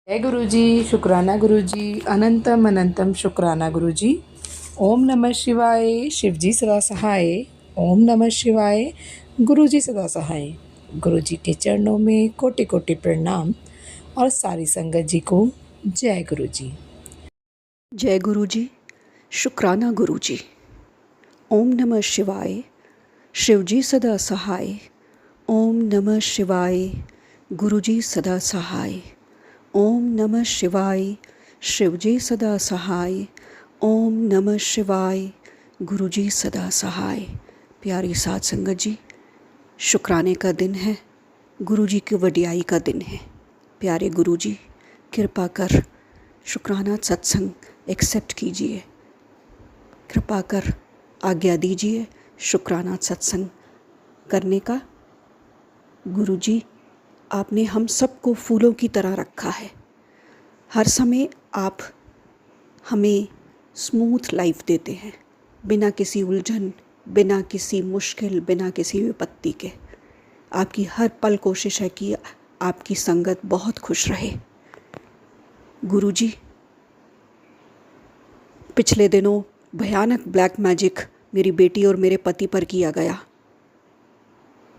जय गुरु जी, शुक्राना गुरु जी, अनंतम अनंतम शुक्राना गुरु जी। ओम नमः शिवाय, शिव जी सदा सहाय। ओम नमः शिवाय, गुरु जी सदा सहाय। गुरु जी के चरणों में कोटि कोटि प्रणाम और सारी संगत जी को जय गुरु जी। जय गुरु जी, शुक्राना गुरु जी। ओम नमः शिवाय, शिव जी सदा सहाय। ओम नमः शिवाय, गुरु जी सदा सहाय। ओम नमः शिवाय, शिव जी सदा सहाय। ओम नमः शिवाय, गुरु जी सदा सहाय। प्यारी साध संगत जी, शुक्राने का दिन है, गुरु जी की वडियाई का दिन है। प्यारे गुरु जी, कृपा कर शुक्राना सत्संग एक्सेप्ट कीजिए। कृपा कर आज्ञा दीजिए शुक्राना सत्संग करने का। गुरु जी, आपने हम सबको फूलों की तरह रखा है। हर समय आप हमें स्मूथ लाइफ देते हैं, बिना किसी उलझन, बिना किसी मुश्किल, बिना किसी विपत्ति के। आपकी हर पल कोशिश है कि आपकी संगत बहुत खुश रहे। गुरु जी, पिछले दिनों भयानक ब्लैक मैजिक मेरी बेटी और मेरे पति पर किया गया।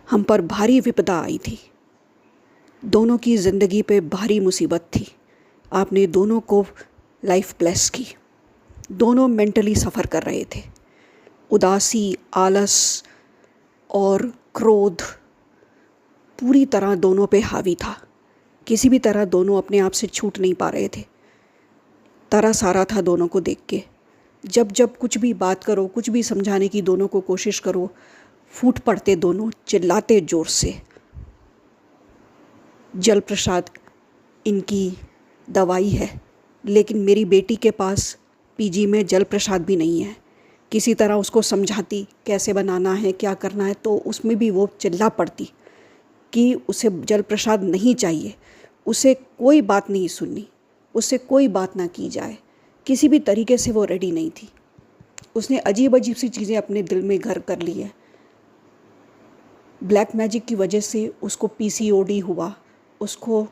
हम पर भारी विपदा आई थी, दोनों की ज़िंदगी पे भारी मुसीबत थी। आपने दोनों को लाइफ ब्लेस की। दोनों मेंटली सफ़र कर रहे थे। उदासी, आलस और क्रोध पूरी तरह दोनों पे हावी था। किसी भी तरह दोनों अपने आप से छूट नहीं पा रहे थे। तरस आ रहा था दोनों को देख के। जब जब कुछ भी बात करो, कुछ भी समझाने की दोनों को कोशिश करो, फूट पड़ते दोनों, चिल्लाते ज़ोर से। जल प्रसाद इनकी दवाई है, लेकिन मेरी बेटी के पास पीजी में जल प्रसाद भी नहीं है। किसी तरह उसको समझाती कैसे बनाना है, क्या करना है, तो उसमें भी वो चिल्ला पड़ती कि उसे जल प्रसाद नहीं चाहिए। उसे कोई बात नहीं सुननी, उससे कोई बात ना की जाए। किसी भी तरीके से वो रेडी नहीं थी। उसने अजीब अजीब सी चीज़ें अपने दिल में घर कर ली है। ब्लैक मैजिक की वजह से उसको पीसीओडी हुआ, उसको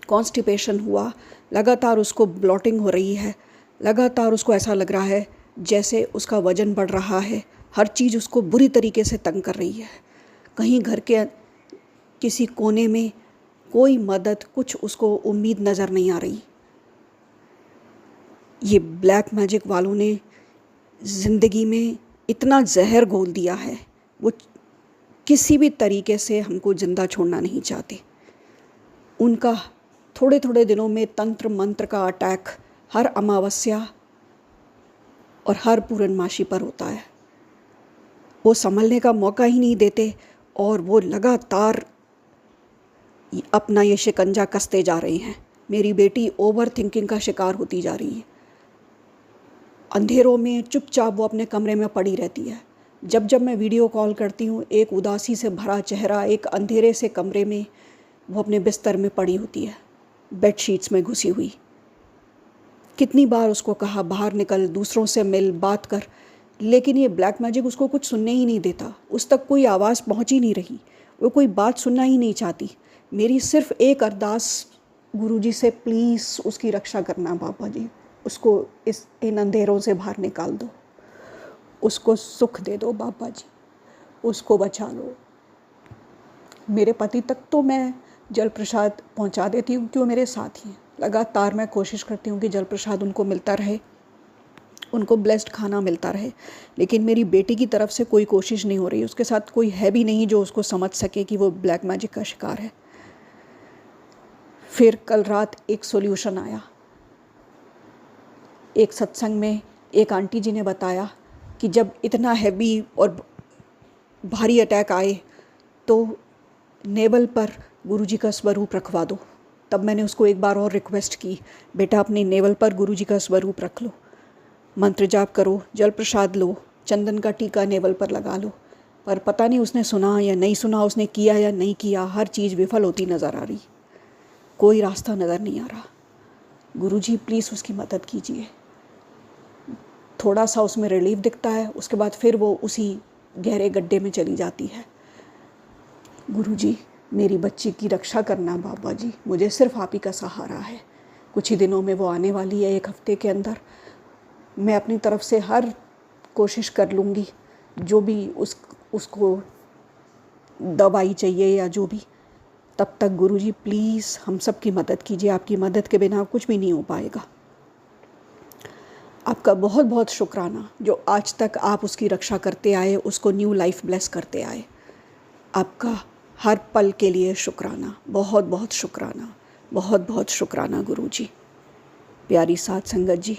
कॉन्स्टिपेशन हुआ, लगातार उसको ब्लॉटिंग हो रही है, लगातार उसको ऐसा लग रहा है जैसे उसका वज़न बढ़ रहा है। हर चीज़ उसको बुरी तरीके से तंग कर रही है। कहीं घर के किसी कोने में कोई मदद, कुछ उसको उम्मीद नज़र नहीं आ रही। ये ब्लैक मैजिक वालों ने ज़िंदगी में इतना जहर घोल दिया है, वो किसी भी तरीके से हमको ज़िंदा छोड़ना नहीं चाहते। उनका थोड़े थोड़े दिनों में तंत्र मंत्र का अटैक हर अमावस्या और हर पूर्णमासी पर होता है। वो संभलने का मौका ही नहीं देते और वो लगातार अपना ये शिकंजा कसते जा रहे हैं। मेरी बेटी ओवर थिंकिंग का शिकार होती जा रही है। अंधेरों में चुपचाप वो अपने कमरे में पड़ी रहती है। जब जब मैं वीडियो कॉल करती हूँ, एक उदासी से भरा चेहरा, एक अंधेरे से कमरे में वो अपने बिस्तर में पड़ी होती है, बेडशीट्स में घुसी हुई। कितनी बार उसको कहा बाहर निकल, दूसरों से मिल, बात कर, लेकिन ये ब्लैक मैजिक उसको कुछ सुनने ही नहीं देता। उस तक कोई आवाज़ पहुंच ही नहीं रही, वो कोई बात सुनना ही नहीं चाहती। मेरी सिर्फ एक अरदास गुरुजी से, प्लीज़ उसकी रक्षा करना बाबा जी, उसको इन अंधेरों से बाहर निकाल दो, उसको सुख दे दो बाबा जी, उसको बचा लो। मेरे पति तक तो मैं जल प्रसाद पहुंचा देती हूँ, क्यों मेरे साथ ही हैं। लगातार मैं कोशिश करती हूँ कि जल प्रसाद उनको मिलता रहे, उनको ब्लेस्ड खाना मिलता रहे, लेकिन मेरी बेटी की तरफ से कोई कोशिश नहीं हो रही। उसके साथ कोई है भी नहीं जो उसको समझ सके कि वो ब्लैक मैजिक का शिकार है। फिर कल रात एक सॉल्यूशन आया। एक सत्संग में एक आंटी जी ने बताया कि जब इतना हैवी और भारी अटैक आए तो नेवल पर गुरुजी का स्वरूप रखवा दो। तब मैंने उसको एक बार और रिक्वेस्ट की, बेटा अपने नेवल पर गुरुजी का स्वरूप रख लो, मंत्र जाप करो, जल प्रसाद लो, चंदन का टीका नेवल पर लगा लो। पर पता नहीं उसने सुना या नहीं सुना, उसने किया या नहीं किया, हर चीज़ विफल होती नज़र आ रही, कोई रास्ता नज़र नहीं आ रहा। गुरुजी प्लीज़ उसकी मदद कीजिए। थोड़ा सा उसमें रिलीफ दिखता है, उसके बाद फिर वो उसी गहरे गड्ढे में चली जाती है। गुरुजी मेरी बच्ची की रक्षा करना बाबा जी, मुझे सिर्फ आप ही का सहारा है। कुछ ही दिनों में वो आने वाली है, 1 हफ्ते के अंदर। मैं अपनी तरफ से हर कोशिश कर लूँगी, जो भी उसको दवाई चाहिए या जो भी। तब तक गुरुजी प्लीज़ हम सब की मदद कीजिए, आपकी मदद के बिना कुछ भी नहीं हो पाएगा। आपका बहुत बहुत शुक्राना, जो आज तक आप उसकी रक्षा करते आए, उसको न्यू लाइफ ब्लेस करते आए। आपका हर पल के लिए शुक्राना, बहुत बहुत शुक्राना, बहुत बहुत शुक्राना गुरुजी। प्यारी साथ संगत जी,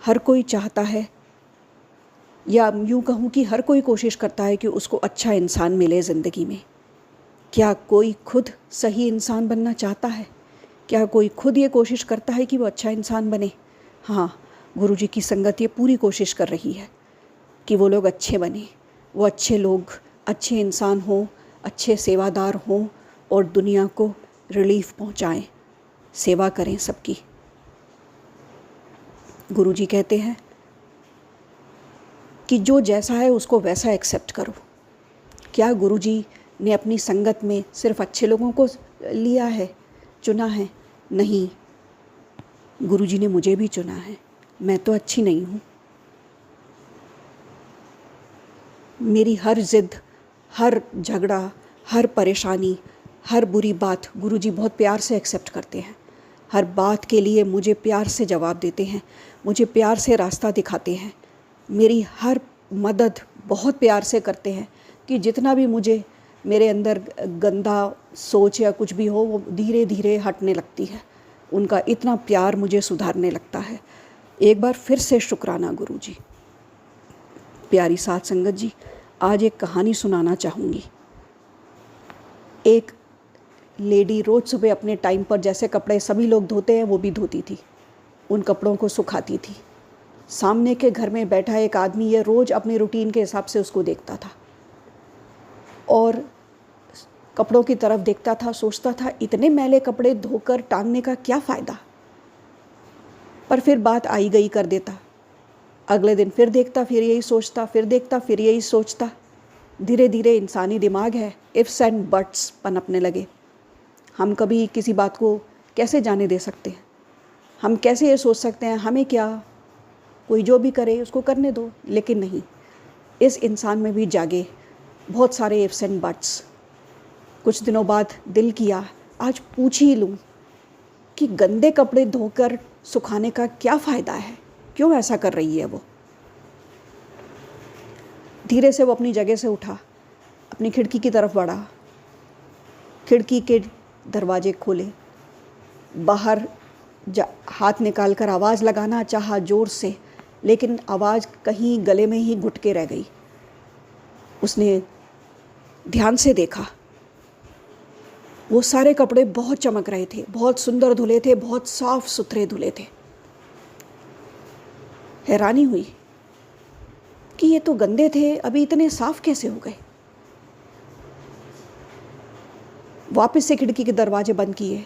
हर कोई चाहता है, या यूँ कहूँ कि हर कोई कोशिश करता है कि उसको अच्छा इंसान मिले ज़िंदगी में। क्या कोई खुद सही इंसान बनना चाहता है? क्या कोई खुद ये कोशिश करता है कि वो अच्छा इंसान बने? हाँ, गुरुजी की संगत ये पूरी कोशिश कर रही है कि वो लोग अच्छे बने, वो अच्छे लोग, अच्छे इंसान हों, अच्छे सेवादार हों और दुनिया को रिलीफ पहुंचाएं, सेवा करें सबकी। गुरुजी कहते हैं कि जो जैसा है उसको वैसा एक्सेप्ट करो। क्या गुरुजी ने अपनी संगत में सिर्फ अच्छे लोगों को लिया है, चुना है? नहीं, गुरुजी ने मुझे भी चुना है। मैं तो अच्छी नहीं हूँ। मेरी हर ज़िद, हर झगड़ा, हर परेशानी, हर बुरी बात गुरुजी बहुत प्यार से एक्सेप्ट करते हैं। हर बात के लिए मुझे प्यार से जवाब देते हैं, मुझे प्यार से रास्ता दिखाते हैं, मेरी हर मदद बहुत प्यार से करते हैं कि जितना भी मुझे मेरे अंदर गंदा सोच या कुछ भी हो, वो धीरे धीरे हटने लगती है। उनका इतना प्यार मुझे सुधारने लगता है। एक बार फिर से शुक्राना गुरुजी। प्यारी साथ संगत जी, आज एक कहानी सुनाना चाहूँगी। एक लेडी रोज़ सुबह अपने टाइम पर जैसे कपड़े सभी लोग धोते हैं वो भी धोती थी, उन कपड़ों को सुखाती थी। सामने के घर में बैठा एक आदमी ये रोज़ अपनी रूटीन के हिसाब से उसको देखता था और कपड़ों की तरफ देखता था, सोचता था इतने मैले कपड़े धोकर टांगने का क्या फ़ायदा। पर फिर बात आई गई कर देता। अगले दिन फिर देखता, फिर यही सोचता, फिर देखता, फिर यही सोचता। धीरे धीरे इंसानी दिमाग है, इफ्स एंड बट्स पनपने लगे। हम कभी किसी बात को कैसे जाने दे सकते हैं? हम कैसे ये सोच सकते हैं हमें क्या, कोई जो भी करे उसको करने दो? लेकिन नहीं, इस इंसान में भी जागे बहुत सारे इफ्स एंड बट्स। कुछ दिनों बाद दिल किया आज पूछ ही लूँ कि गंदे कपड़े धोकर सुखाने का क्या फ़ायदा है, क्यों ऐसा कर रही है वो। धीरे से वो अपनी जगह से उठा, अपनी खिड़की की तरफ बढ़ा, खिड़की के दरवाजे खोले, बाहर हाथ निकाल कर आवाज़ लगाना चाहा ज़ोर से, लेकिन आवाज़ कहीं गले में ही घुट के रह गई। उसने ध्यान से देखा, वो सारे कपड़े बहुत चमक रहे थे, बहुत सुंदर धुले थे, बहुत साफ सुथरे धुले थे। हैरानी हुई कि ये तो गंदे थे, अभी इतने साफ कैसे हो गए। वापस से खिड़की के दरवाजे बंद किए,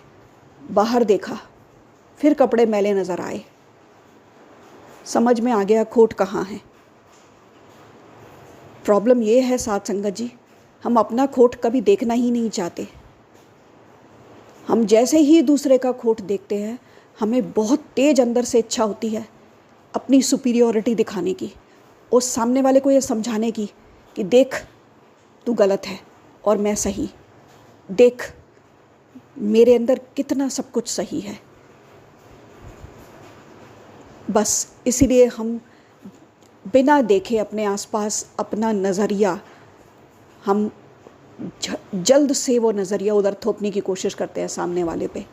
बाहर देखा, फिर कपड़े मैले नज़र आए। समझ में आ गया खोट कहाँ है। प्रॉब्लम ये है साथ संगत जी, हम अपना खोट कभी देखना ही नहीं चाहते। हम जैसे ही दूसरे का खोट देखते हैं, हमें बहुत तेज अंदर से इच्छा होती है अपनी सुपीरियॉरिटी दिखाने की, उस सामने वाले को ये समझाने की कि देख तू गलत है और मैं सही, देख मेरे अंदर कितना सब कुछ सही है। बस इसीलिए हम बिना देखे अपने आसपास अपना नज़रिया, हम जल्द से वो नज़रिया उधर थोपने की कोशिश करते हैं सामने वाले पे।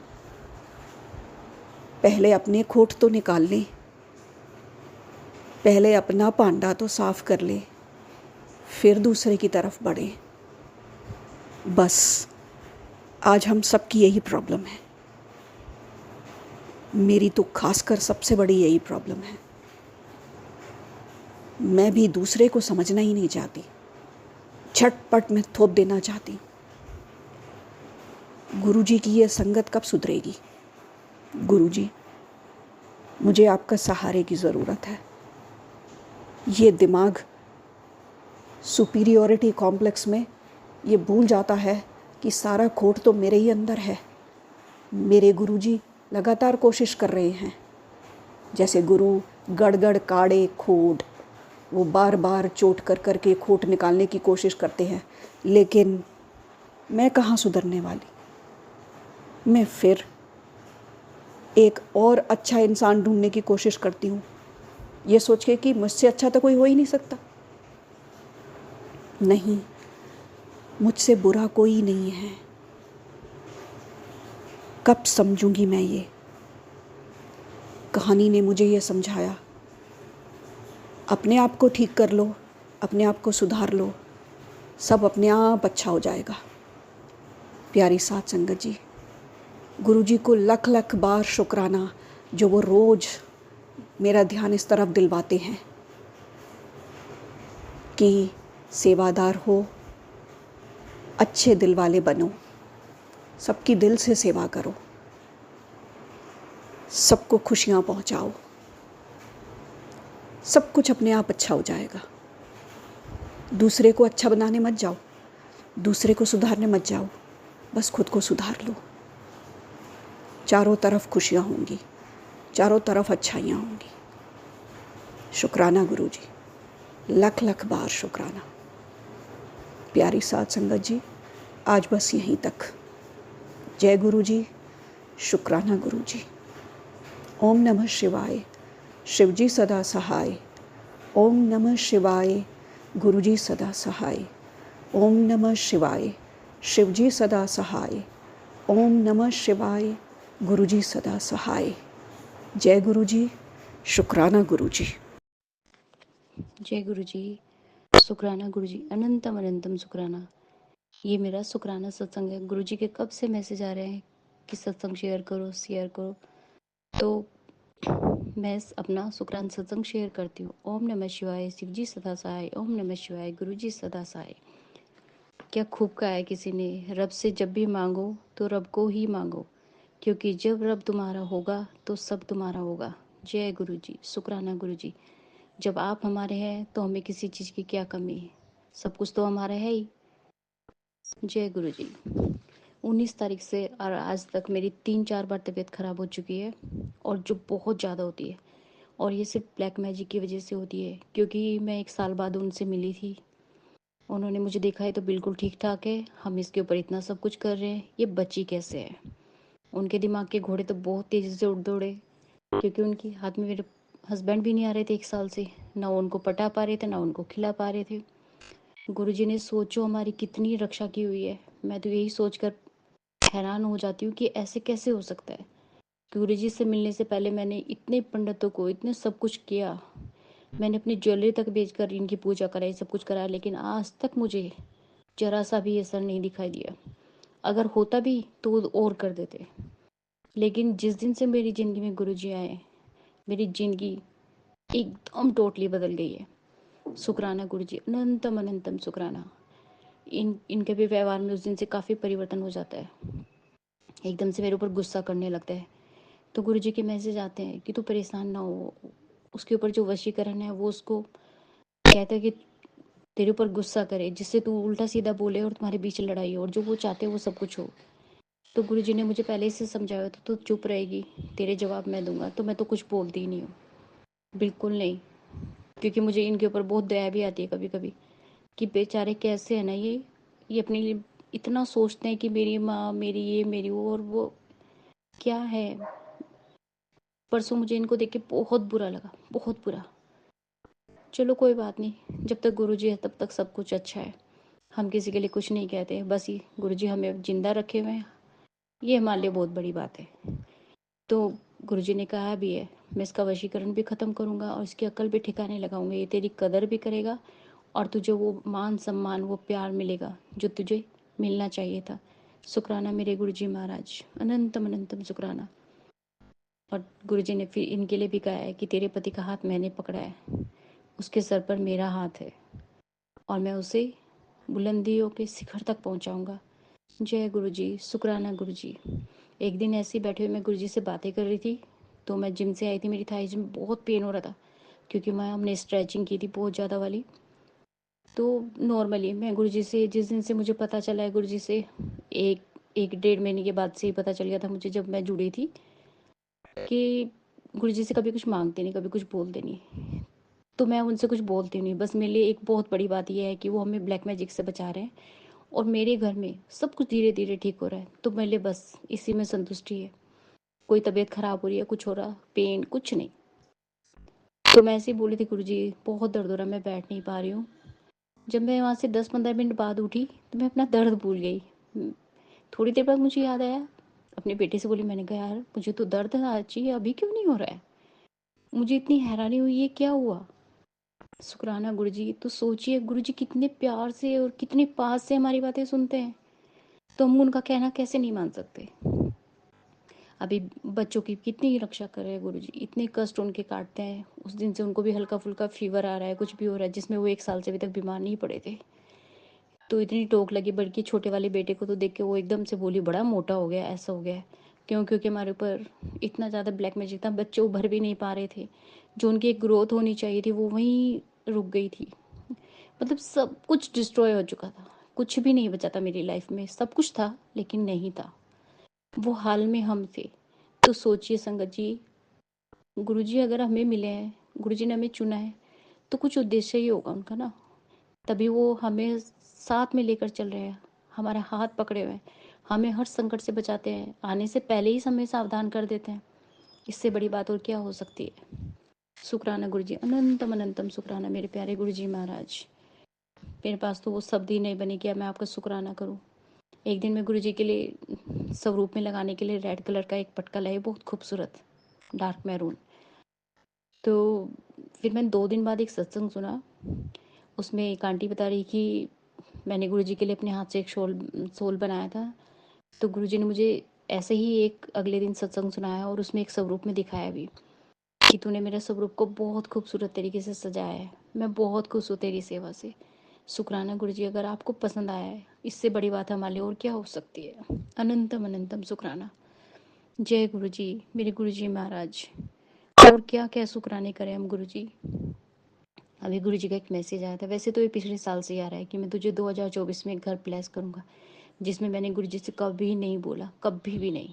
पहले अपने खोट तो निकाल लें, पहले अपना पांडा तो साफ कर ले, फिर दूसरे की तरफ बढ़ें। बस आज हम सबकी यही प्रॉब्लम है, मेरी तो खासकर सबसे बड़ी यही प्रॉब्लम है। मैं भी दूसरे को समझना ही नहीं चाहती, झटपट में थोप देना चाहती। गुरुजी की ये संगत कब सुधरेगी? गुरुजी, मुझे आपका सहारे की ज़रूरत है। ये दिमाग सुपीरियॉरिटी कॉम्प्लेक्स में ये भूल जाता है कि सारा खोट तो मेरे ही अंदर है। मेरे गुरुजी लगातार कोशिश कर रहे हैं, जैसे गुरु गड़गड़ काढ़े खोट, वो बार बार चोट कर कर के खोट निकालने की कोशिश करते हैं, लेकिन मैं कहाँ सुधरने वाली। मैं फिर एक और अच्छा इंसान ढूंढने की कोशिश करती हूँ, ये सोच के कि मुझसे अच्छा तो कोई हो ही नहीं सकता। नहीं, मुझसे बुरा कोई नहीं है। कब समझूंगी मैं ये? कहानी ने मुझे ये समझाया, अपने आप को ठीक कर लो, अपने आप को सुधार लो, सब अपने आप अच्छा हो जाएगा। प्यारी साथ संगत जी, गुरुजी को लख लख बार शुक्राना जो वो रोज़ मेरा ध्यान इस तरफ दिलवाते हैं कि सेवादार हो, अच्छे दिल वाले बनो, सबकी दिल से सेवा करो, सबको खुशियाँ पहुँचाओ, सब कुछ अपने आप अच्छा हो जाएगा। दूसरे को अच्छा बनाने मत जाओ, दूसरे को सुधारने मत जाओ, बस खुद को सुधार लो। चारों तरफ खुशियाँ होंगी, चारों तरफ अच्छाइयाँ होंगी। शुक्राना गुरुजी, लख लख बार शुक्राना। प्यारी साथ संगत जी, आज बस यहीं तक। जय गुरुजी, शुक्राना गुरुजी। ओम नमः शिवाय, शिवजी सदा सहाय। ओम नमः शिवाय, गुरुजी सदा सहाय। ओम नमः शिवाय, शिवजी सदा सहाय। ओम नमः शिवाय, गुरुजी सदा सहाय। जय गुरुजी, शुक्राना गुरुजी। जय गुरुजी, शुक्राना गुरुजी, अनंतम अनंतम शुक्राना। ये मेरा शुक्राना सत्संग है। गुरुजी के कब से मैसेज आ रहे हैं कि सत्संग शेयर करो शेयर करो, तो मैं अपना शुक्राना सत्संग शेयर करती हूँ। ओम नमः शिवाय, शिवजी सदा सहाय। ओम नमः शिवाय, गुरुजी सदा सहाय। क्या खूब कहा है किसी ने, रब से जब भी मांगो तो रब को ही मांगो, क्योंकि जब रब तुम्हारा होगा तो सब तुम्हारा होगा। जय गुरुजी, शुक्राना गुरुजी। जब आप हमारे हैं तो हमें किसी चीज़ की क्या कमी है, सब कुछ तो हमारा है ही। जय गुरुजी। 19 तारीख से और आज तक मेरी 3-4 बार तबीयत खराब हो चुकी है, और जो बहुत ज़्यादा होती है, और ये सिर्फ ब्लैक मैजिक की वजह से होती है, क्योंकि मैं 1 साल बाद उनसे मिली थी। उन्होंने मुझे देखा है तो बिल्कुल ठीक ठाक है, हम इसके ऊपर इतना सब कुछ कर रहे हैं, ये बच्ची कैसे है। उनके दिमाग के घोड़े तो बहुत तेज़ी से उड़ दौड़े, क्योंकि उनके हाथ में मेरे हस्बैंड भी नहीं आ रहे थे 1 साल से, ना उनको पटा पा रहे थे ना उनको खिला पा रहे थे। गुरुजी ने सोचो हमारी कितनी रक्षा की हुई है। मैं तो यही सोचकर हैरान हो जाती हूँ कि ऐसे कैसे हो सकता है। गुरुजी से मिलने से पहले मैंने इतने पंडितों को इतने सब कुछ किया, मैंने अपनी ज्वेलरी तक बेचकर इनकी पूजा कराई, सब कुछ कराया, लेकिन आज तक मुझे जरा सा भी असर नहीं दिखाई दिया। अगर होता भी तो और कर देते, लेकिन जिस दिन से मेरी ज़िंदगी में गुरुजी आए, मेरी ज़िंदगी एकदम टोटली बदल गई है। शुक्राना गुरुजी, अनंतम अनंतम शुक्राना। इनके भी व्यवहार में उस दिन से काफ़ी परिवर्तन हो जाता है। एकदम से मेरे ऊपर गुस्सा करने लगता है, तो गुरुजी के मैसेज आते हैं कि तू परेशान ना हो, उसके ऊपर जो वशीकरण है वो उसको कहता है कि तेरे ऊपर गुस्सा करे, जिससे तू उल्टा सीधा बोले और तुम्हारे बीच लड़ाई हो, और जो वो चाहते हैं वो सब कुछ हो। तो गुरुजी ने मुझे पहले से समझाया था, तू चुप रहेगी, तेरे जवाब मैं दूंगा। तो मैं तो कुछ बोलती ही नहीं हूँ, बिल्कुल नहीं, क्योंकि मुझे इनके ऊपर बहुत दया भी आती है कभी कभी, कि बेचारे कैसे है ना, ये अपने लिए इतना सोचते हैं कि मेरी माँ, मेरी ये, मेरी वो, और वो क्या है। परसों मुझे इनको देख के बहुत बुरा लगा, बहुत बुरा। चलो कोई बात नहीं, जब तक गुरुजी है तब तक सब कुछ अच्छा है। हम किसी के लिए कुछ नहीं कहते, बस ये गुरुजी हमें जिंदा रखे हुए हैं, ये हमारे लिए बहुत बड़ी बात है। तो गुरुजी ने कहा भी है, मैं इसका वशीकरण भी ख़त्म करूँगा और इसकी अक्ल भी ठिकाने लगाऊंगा, ये तेरी कदर भी करेगा, और तुझे वो मान सम्मान, वो प्यार मिलेगा जो तुझे मिलना चाहिए था। शुक्राना मेरे गुरुजी महाराज, अनंतम अनंतम शुक्राना। और गुरुजी ने फिर इनके लिए भी कहा है कि तेरे पति का हाथ मैंने पकड़ा है, उसके सर पर मेरा हाथ है, और मैं उसे बुलंदियों के शिखर तक पहुंचाऊंगा। जय गुरुजी, शुक्राना गुरुजी। एक दिन ऐसे ही बैठे हुए मैं गुरुजी से बातें कर रही थी, तो मैं जिम से आई थी, मेरी थाइज में बहुत पेन हो रहा था, क्योंकि मैं हमने स्ट्रेचिंग की थी बहुत ज़्यादा वाली। तो नॉर्मली मैं गुरुजी से जिस दिन से मुझे पता चला है गुरुजी से, एक एक डेढ़ महीने के बाद से ही पता चल गया था मुझे जब मैं जुड़ी थी कि गुरुजी से कभी कुछ मांगते नहीं, कभी कुछ बोलते नहीं। तो मैं उनसे कुछ बोलती नहीं। बस मेरे लिए एक बहुत बड़ी बात ये है कि वो हमें ब्लैक मैजिक से बचा रहे हैं और मेरे घर में सब कुछ धीरे धीरे ठीक हो रहा है। तो मेरे लिए बस इसी में संतुष्टि है। कोई तबीयत खराब हो रही है, कुछ हो रहा, पेन कुछ नहीं। तो मैं ऐसे ही बोली थी, गुरुजी बहुत दर्द हो रहा है, मैं बैठ नहीं पा रही हूँ। जब मैं वहाँ से 10-15 मिनट बाद उठी तो मैं अपना दर्द भूल गई। थोड़ी देर बाद मुझे याद आया, अपने बेटे से बोली, मैंने कहा यार मुझे तो दर्द चाहिए, अभी क्यों नहीं हो रहा है। मुझे इतनी हैरानी हुई, ये क्या हुआ। शुक्राना गुरुजी। तो सोचिए गुरुजी कितने प्यार से और कितने पास से हमारी बातें सुनते हैं, तो हम उनका कहना कैसे नहीं मान सकते। अभी बच्चों की कितनी रक्षा कर रहे हैं गुरुजी, इतने कष्ट उनके काटते हैं। उस दिन से उनको भी हल्का फुल्का फीवर आ रहा है, कुछ भी हो रहा है, जिसमें वो 1 साल से अभी तक बीमार नहीं पड़े थे। तो इतनी टोक लगी, बल्कि छोटे वाले बेटे को तो देख के वो एकदम से बोली, बड़ा मोटा हो गया, ऐसा हो गया है। क्यों? क्योंकि हमारे ऊपर इतना ज़्यादा ब्लैक मैजिक था, बच्चे उभर भी नहीं पा रहे थे। जो उनकी एक ग्रोथ होनी चाहिए थी वो वहीं रुक गई थी। मतलब सब कुछ डिस्ट्रॉय हो चुका था, कुछ भी नहीं बचा था मेरी लाइफ में। सब कुछ था लेकिन नहीं था, वो हाल में हम थे। तो सोचिए संगत जी, गुरुजी अगर हमें मिले हैं, गुरुजी ने हमें चुना है, तो कुछ उद्देश्य ही होगा उनका ना। तभी वो हमें साथ में लेकर चल रहे हैं, हमारा हाथ पकड़े हुए हैं, हमें हर संकट से बचाते हैं, आने से पहले ही हमें सावधान कर देते हैं। इससे बड़ी बात और क्या हो सकती है। शुक्राना गुरुजी, अनंतम अनंतम शुक्राना मेरे प्यारे गुरुजी महाराज। मेरे पास तो वो शब्द ही नहीं बने कि अब मैं आपका शुक्राना करूं। एक दिन मैं गुरुजी के लिए स्वरूप में लगाने के लिए रेड कलर का एक पटका लाई, बहुत खूबसूरत डार्क मैरून। तो फिर मैंने 2 दिन बाद एक सत्संग सुना, उसमें एक आंटी बता रही कि मैंने गुरुजी के लिए अपने हाथ से एक सोल बनाया था। तो गुरुजी ने मुझे ऐसे ही एक अगले दिन सत्संग सुनाया और उसमें एक स्वरूप में दिखाया भी कि तूने मेरे स्वरूप को बहुत खूबसूरत तरीके से सजाया है, मैं बहुत खुश हूँ तेरी सेवा से। शुक्राना गुरुजी, अगर आपको पसंद आया है, इससे बड़ी बात हमारे लिए और क्या हो सकती है। अनंतम अनंतम शुक्राना। जय गुरुजी, मेरे गुरुजी महाराज। और क्या क्या शुक्राने करें हम गुरुजी। अभी गुरुजी का एक मैसेज आया था, वैसे तो ये पिछले साल से ही आ रहा है कि मैं तुझे 2024 में एक घर ब्लेस करूँगा, जिसमें मैंने गुरुजी से कभी नहीं बोला, कभी भी नहीं,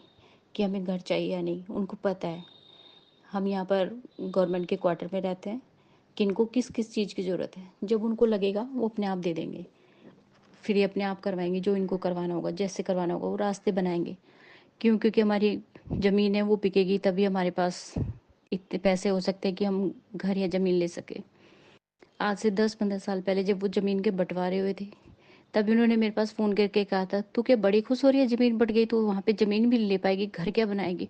कि हमें घर चाहिए या नहीं। उनको पता है हम यहाँ पर गवर्नमेंट के क्वार्टर में रहते हैं, कि इनको किस किस चीज़ की ज़रूरत है। जब उनको लगेगा वो अपने आप दे देंगे, फिर ये अपने आप करवाएंगे जो इनको करवाना होगा, जैसे करवाना होगा वो रास्ते बनाएंगे। क्यों? क्योंकि हमारी ज़मीन है वो बिकेगी, तभी हमारे पास इतने पैसे हो सकते हैं कि हम घर या ज़मीन ले सके। आज से 10-15 साल पहले जब वो ज़मीन के बंटवारे हुए थे, तभी उन्होंने मेरे पास फ़ोन करके कहा था, तू क्या बड़ी खुश हो रही है, ज़मीन बट गई तो वहाँ पे ज़मीन भी ले पाएगी, घर क्या बनाएगी।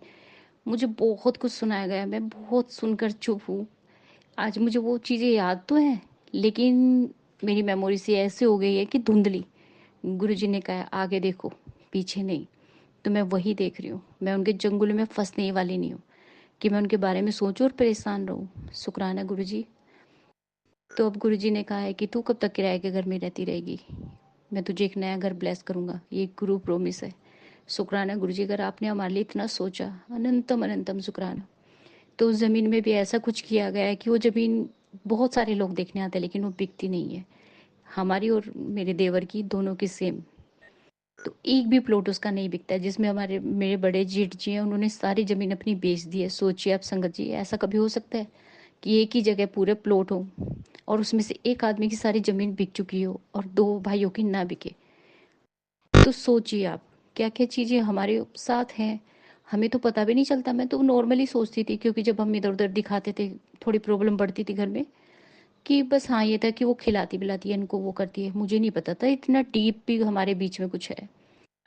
मुझे बहुत कुछ सुनाया गया, मैं बहुत सुनकर चुप हूँ। आज मुझे वो चीज़ें याद तो हैं, लेकिन मेरी मेमोरी से ऐसे हो गई है कि धुंधली। गुरुजी ने कहा आगे देखो, पीछे नहीं। तो मैं वही देख रही हूँ। मैं उनके जंगल में फंसने वाली नहीं हूँ कि मैं उनके बारे में सोचूं और परेशान रहूं। शुक्राना गुरुजी। तो अब गुरुजी ने कहा है कि तू कब तक किराए के घर में रहती रहेगी, मैं तुझे एक नया घर ब्लेस करूंगा, ये गुरु प्रोमिस है। शुक्राना गुरुजी, अगर आपने हमारे लिए इतना सोचा, अनंतम अनंतम शुक्राना। तो उस ज़मीन में भी ऐसा कुछ किया गया है कि वो ज़मीन बहुत सारे लोग देखने आते हैं, लेकिन वो बिकती नहीं है। हमारी और मेरे देवर की, दोनों की सेम। तो एक भी प्लॉट उसका नहीं बिकता है, जिसमें हमारे मेरे बड़े जेठ जी हैं, उन्होंने सारी ज़मीन अपनी बेच दी है। सोचिए आप संगत जी, ऐसा कभी हो सकता है कि एक ही जगह पूरे प्लॉट हो और उसमें से एक आदमी की सारी ज़मीन बिक चुकी हो और दो भाइयों की ना बिके। तो सोचिए आप क्या क्या चीज़ें हमारे साथ हैं, हमें तो पता भी नहीं चलता। मैं तो नॉर्मली सोचती थी, क्योंकि जब हम इधर उधर दिखाते थे, थोड़ी प्रॉब्लम बढ़ती थी घर में, कि बस हाँ ये था कि वो खिलाती पिलाती है इनको, वो करती है। मुझे नहीं पता था इतना डीप भी हमारे बीच में कुछ है,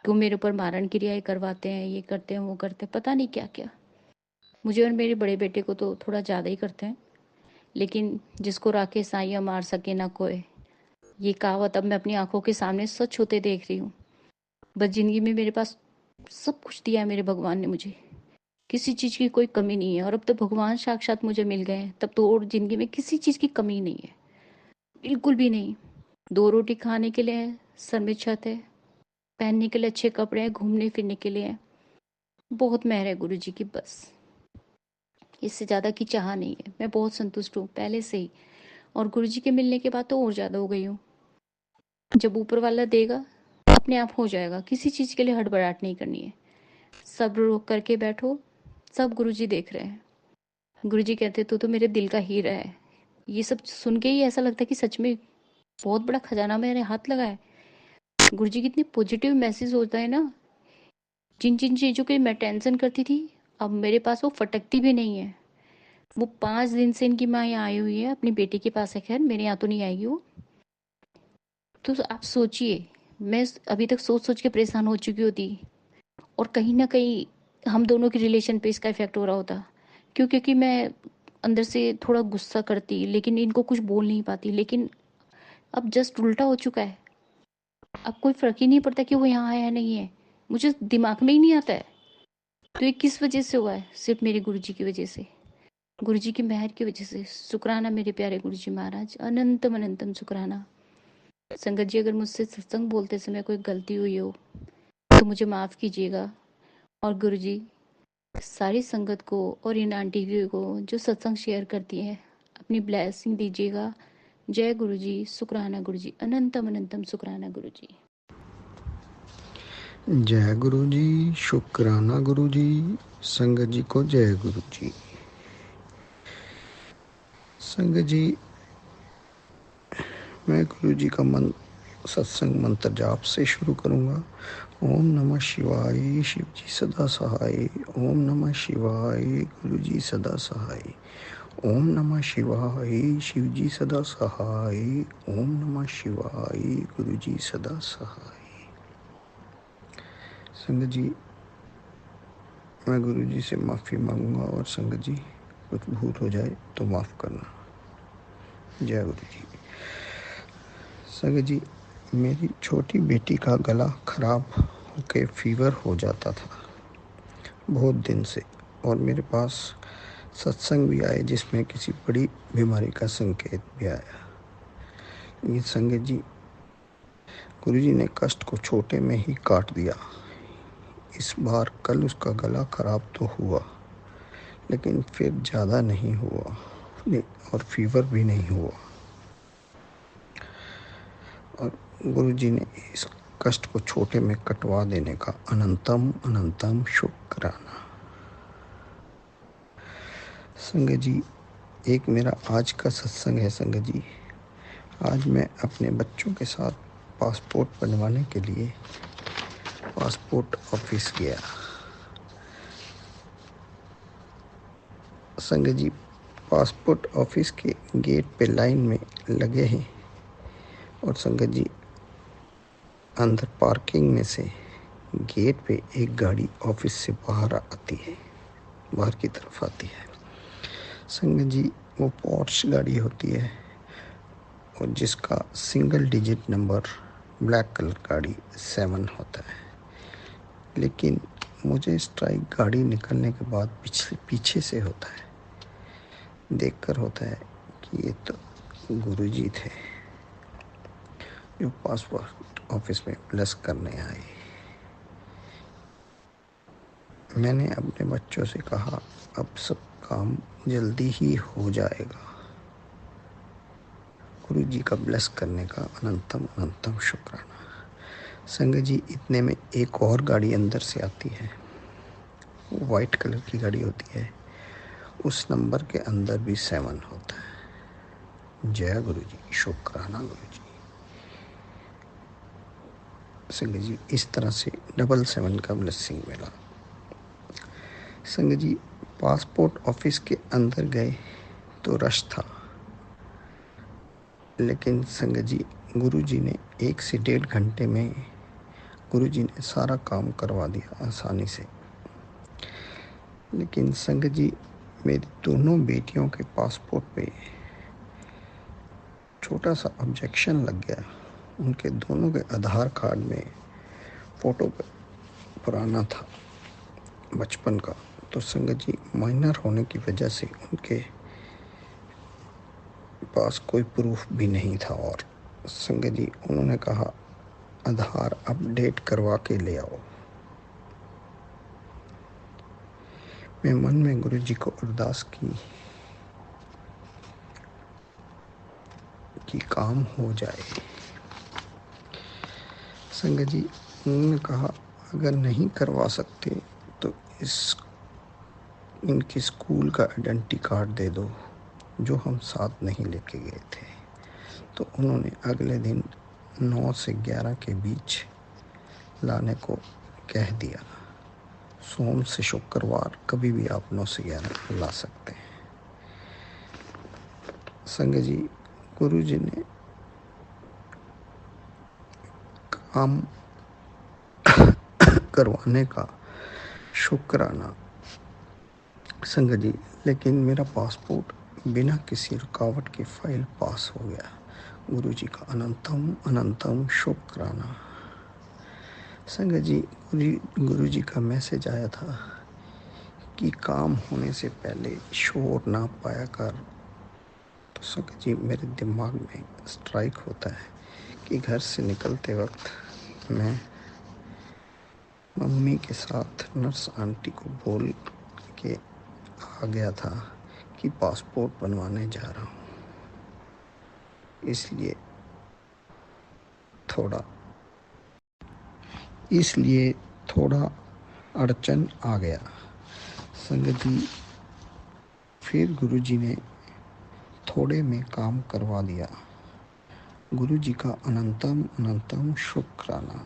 क्यों मेरे ऊपर मारण क्रियाएं करवाते हैं, ये करते हैं वो करते हैं, पता नहीं क्या क्या। मुझे और मेरे बड़े बेटे को तो थोड़ा ज़्यादा ही करते हैं। लेकिन जिसको राखे साइया मार सके ना कोई, ये कहावत अब मैं अपनी आंखों के सामने सच होते देख रही हूँ। बस जिंदगी में मेरे पास सब कुछ दिया है मेरे भगवान ने मुझे, किसी चीज़ की कोई कमी नहीं है। और अब तो भगवान साक्षात मुझे मिल गए हैं, तब तो और जिंदगी में किसी चीज़ की कमी नहीं है, बिल्कुल भी नहीं। 2 रोटी खाने के लिए है, सर में छत है, पहनने के लिए अच्छे कपड़े हैं, घूमने फिरने के लिए है। बहुत मेहर है गुरु जी की, बस इससे ज़्यादा की चाह नहीं है। मैं बहुत संतुष्ट हूँ पहले से ही, और गुरु जी के मिलने के बाद तो और ज़्यादा हो गई हूँ। जब ऊपर वाला देगा अपने आप हो जाएगा, किसी चीज़ के लिए हड़बड़ाहट नहीं करनी है। सब्र रोक करके बैठो, सब गुरुजी देख रहे हैं। गुरुजी कहते तू तो मेरे दिल का हीरा है। ये सब सुन के ही ऐसा लगता है कि सच में बहुत बड़ा खजाना मेरे हाथ लगा है। गुरुजी कितने पॉजिटिव मैसेज होता है ना। जिन जिन चीज़ों की मैं टेंशन करती थी, अब मेरे पास वो फटकती भी नहीं है। वो 5 दिन से इनकी माँ यहाँ आई हुई है, अपनी बेटी के पास है। खैर मेरे यहाँ तो नहीं आएगी वो। तो आप सोचिए, मैं अभी तक सोच सोच के परेशान हो चुकी होती, और कहीं ना कहीं हम दोनों के रिलेशन पे इसका इफेक्ट हो रहा होता। क्यों? क्योंकि मैं अंदर से थोड़ा गुस्सा करती, लेकिन इनको कुछ बोल नहीं पाती। लेकिन अब जस्ट उल्टा हो चुका है। अब कोई फर्क ही नहीं पड़ता कि वो यहाँ है या नहीं है, मुझे दिमाग में ही नहीं आता है। तो ये किस वजह से हुआ है? सिर्फ मेरे गुरुजी की वजह से, गुरुजी की मेहर की वजह से। शुक्राना मेरे प्यारे गुरुजी महाराज, अनंतम अनंतम शुक्राना। संगत जी, अगर मुझसे सत्संग बोलते समय कोई गलती हुई हो तो मुझे माफ़ कीजिएगा। और गुरुजी सारी संगत को और इन आंटी जी को जो सत्संग शेयर करती है, अपनी ब्लेसिंग दीजिएगा। जय गुरुजी, शुक्राना गुरुजी, अनंतम अनंतम शुक्राना गुरुजी। जय गुरु जी, शुक्राना गुरु जी, संगत जी को जय गुरु जी। संगत जी, मैं गुरु जी का सत्संग मंत्र जाप से शुरू करूंगा। ओम नमः शिवाय, शिव जी सदा सहाय। ओम नमः शिवाय, गुरु जी सदा सहाय। ओम नमः शिवाय, शिव जी सदा सहाय। ओम नमः शिवाय, गुरु जी सदा सहाय। संगत जी, मैं गुरु जी से माफ़ी मांगूंगा, और संगत जी कुछ भूल हो जाए तो माफ़ करना। जय गुरु जी। संगत जी, मेरी छोटी बेटी का गला खराब होके फीवर हो जाता था बहुत दिन से, और मेरे पास सत्संग भी आए जिसमें किसी बड़ी बीमारी का संकेत भी आया। ये संगत जी, गुरु जी ने कष्ट को छोटे में ही काट दिया। इस बार कल उसका गला खराब तो हुआ, लेकिन फिर ज़्यादा नहीं हुआ, और फीवर भी नहीं हुआ। और गुरु जी ने इस कष्ट को छोटे में कटवा देने का अनंतम अनंतम शुक्राना। संगत जी, एक मेरा आज का सत्संग है। संगत जी, आज मैं अपने बच्चों के साथ पासपोर्ट बनवाने के लिए पासपोर्ट ऑफिस गया। संगत जी, पासपोर्ट ऑफिस के गेट पे लाइन में लगे हैं, और संगत जी अंदर पार्किंग में से गेट पे एक गाड़ी ऑफिस से बाहर आती है, बाहर की तरफ आती है। संगत जी, वो पोर्श गाड़ी होती है, और जिसका single digit number black colour गाड़ी 7 होता है। लेकिन मुझे स्ट्राइक गाड़ी निकलने के बाद पीछे से होता है, देखकर होता है कि ये तो गुरुजी थे जो पासपोर्ट ऑफिस में प्लस करने आए। मैंने अपने बच्चों से कहा, अब सब काम जल्दी ही हो जाएगा। गुरु जी का ब्लेस करने का अनंतम अनंतम शुक्राना। संगत जी, इतने में एक और गाड़ी अंदर से आती है, वाइट कलर की गाड़ी होती है, उस नंबर के अंदर भी 7 होता है। जय गुरु जी, शुक्राना गुरु जी। संगत जी, इस तरह से 777 का ब्लेसिंग मिला। संगत जी, पासपोर्ट ऑफिस के अंदर गए तो रश था, लेकिन संगत जी गुरुजी ने 1 से 1.5 घंटे में गुरुजी ने सारा काम करवा दिया आसानी से। लेकिन संगत जी, मेरी दोनों बेटियों के पासपोर्ट पे छोटा सा ऑब्जेक्शन लग गया। उनके दोनों के आधार कार्ड में फ़ोटो पुराना था बचपन का, तो संगत जी माइनर होने की वजह से उनके पास कोई प्रूफ भी नहीं था। और संगत जी, उन्होंने कहा आधार अपडेट करवा के ले आओ। मैं मन में गुरु जी को अरदास की कि काम हो जाए। संगत जी उन्होंने कहा अगर नहीं करवा सकते तो इनके स्कूल का आइडेंटिटी कार्ड दे दो जो हम साथ नहीं लेके गए थे। तो उन्होंने अगले दिन 9 से 11 के बीच लाने को कह दिया। सोम से शुक्रवार कभी भी आप 9 से 11 ला सकते हैं। संगत जी गुरुजी ने काम करवाने का शुक्राना संगत जी, लेकिन मेरा पासपोर्ट बिना किसी रुकावट के फाइल पास हो गया। गुरुजी का अनंतम अनंतम शुक्राना। संगत जी गुरुजी का मैसेज आया था कि काम होने से पहले शोर ना पाया कर। तो संगत जी मेरे दिमाग में स्ट्राइक होता है कि घर से निकलते वक्त मैं मम्मी के साथ नर्स आंटी को बोल के आ गया था कि पासपोर्ट बनवाने जा रहा हूँ, इसलिए थोड़ा अड़चन आ गया। संगत जी फिर गुरुजी ने थोड़े में काम करवा दिया। गुरुजी का अनंतम अनंतम शुक्राना।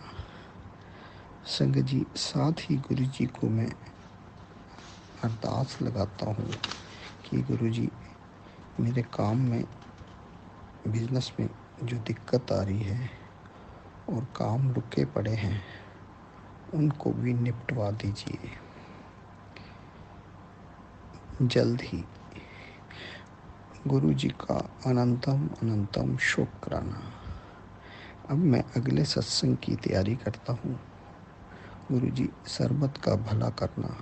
संगत जी साथ ही गुरुजी को मैं अरदास लगाता हूँ कि गुरुजी मेरे काम में बिजनेस में जो दिक्कत आ रही है और काम रुके पड़े हैं उनको भी निपटवा दीजिए जल्द ही। गुरुजी का अनंतम अनंतम शुक्राना। अब मैं अगले सत्संग की तैयारी करता हूँ। गुरुजी सरबत का भला करना।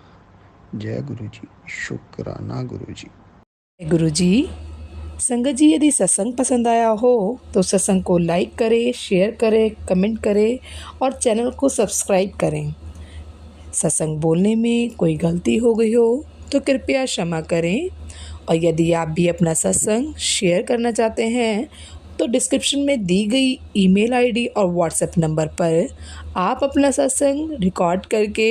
जय गुरुजी। शुक्राना गुरुजी। गुरुजी। संगत जी यदि सत्संग पसंद आया हो तो सत्संग को लाइक करें, शेयर करें, कमेंट करें और चैनल को सब्सक्राइब करें। सत्संग बोलने में कोई गलती हो गई हो तो कृपया क्षमा करें। और यदि आप भी अपना सत्संग शेयर करना चाहते हैं तो डिस्क्रिप्शन में दी गई ईमेल आईडी और व्हाट्सएप नंबर पर आप अपना सत्संग रिकॉर्ड करके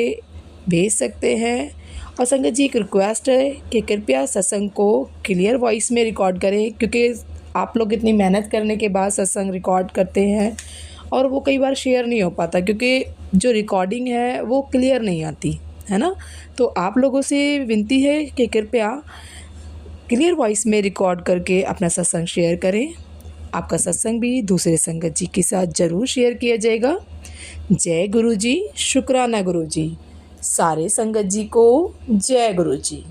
भेज सकते हैं। और संगत जी एक रिक्वेस्ट है कि कृपया सत्संग को क्लियर वॉइस में रिकॉर्ड करें, क्योंकि आप लोग इतनी मेहनत करने के बाद सत्संग रिकॉर्ड करते हैं और वो कई बार शेयर नहीं हो पाता क्योंकि जो रिकॉर्डिंग है वो क्लियर नहीं आती है ना। तो आप लोगों से विनती है कि कृपया क्लियर वॉइस में रिकॉर्ड करके अपना सत्संग शेयर करें। आपका सत्संग भी दूसरे संगत जी के साथ ज़रूर शेयर किया जाएगा। जय गुरु जी। शुक्राना गुरु जी। सारे संगत जी को जय गुरु जी।